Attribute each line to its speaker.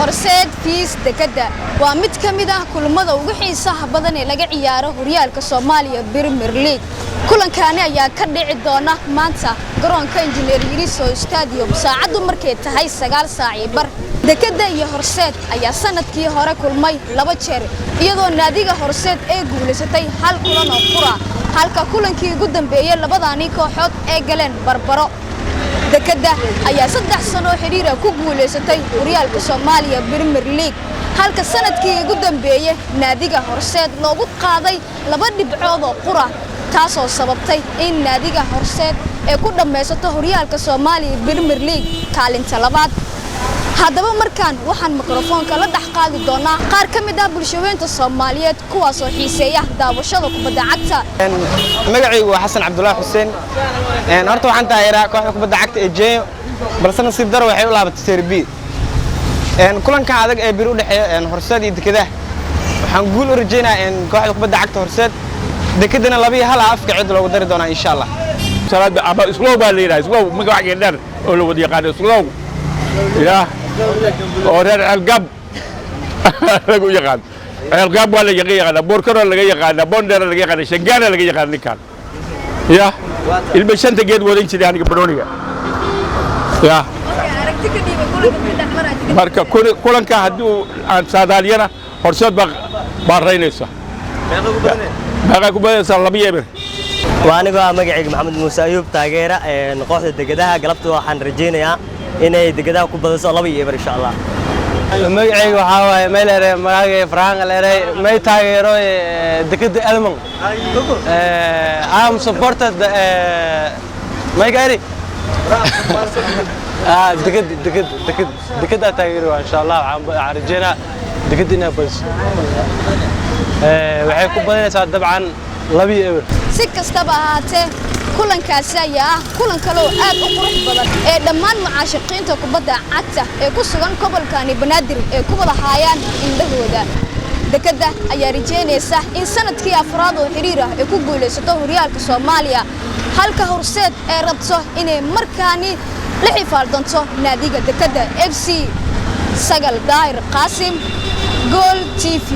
Speaker 1: horseed fiis dekada waa mid ka mid ah kulamada ugu xiisaha badan ee laga ciyaaro horyaalka Soomaaliya Premier League kulankaani ayaa ka dhici doona maanta garoonka Engineer Yariso Stadium saacadu markay tahay 9:00 dekada iyo horseed ayaa sanadkii hore kulmay 2 jeer iyadoo naadiga horseed ay guuleysatay hal kulan oo qura halka kulankii ugu dambeeyay labadaani kooxood ay galeen barbaro dekada ayaa 3 sano xiriir ah ku guuleysatay horyaalka Soomaaliya Premier League halka sanadkii ugu dambeeyay naadiga horseed loogu qaaday 2 dhibcood oo qura taasoo sababtay in naadiga horseed ay ku dhameysato horyaalka Soomaaliya Premier League kaalinta labaad haddaba markaan waxaan mikrofoonka la dhax qaadi doonaa qaar ka mid ah bulshooyinka Soomaaliyeed kuwaas oo xiiseeya daawashada kubadda cagta
Speaker 2: magacaygu waa Xasan Cabdullaahi Xuseen horta waxaan taageeraa kooxda kubadda cagta ee Jeeyo balse nasiib daro waxay u laabatay Serie B kulanka adag ee bir u dhaxeeya horseed iyo dekada waxaan guul u rajeynayaa kooxda kubadda cagta horseed dekadana 2-1 afka cid loogu dari doona insha Allah
Speaker 3: salaad aba islow baa leeyahay islow magaca dheer oo la wada yaqaan islow يا أورير الجاب لقوا يقان الجاب ولا يقان بوركر ولا يقان بوندر ولا يقان شجار ولا يقان نكان يا البشنت تجد ودين شدي هنيك برونية يا مركب كلن كهدو عن سادالينا فرصات بارينيسا بقى كوبا سلامية بير
Speaker 4: وأنا جوا مجيء محمد موسى أيوب تاجرة نقاط الدجدها قلبت وحن رجينا inay degada ku badasho 2 insha Allah
Speaker 2: magacaygu waxa waaye meelere magacayga Frank leeray may taageero dekada Elman am supported magari dekada taageero insha Allah waxaan rajeyna dekadina bas waxay ku badanaysaa dabcan 2
Speaker 1: si kastaba ahaatee kulankaasi ayaa kulan kale oo aad u qurux badan ee dhammaan mucaashaqiinta kubadda cagta ee ku sugan gobolkani Banaadir ee ku wada haayaan indhahooda dekada ayaa rajeynaysa in sanadkii afraad oo xiriir ah ay ku guuleysato horyaalka Soomaaliya halka horseed ay rabto inay markaani la xifaaldanto naadiga dekada FC Sagal Daahir Qaasim Goal TV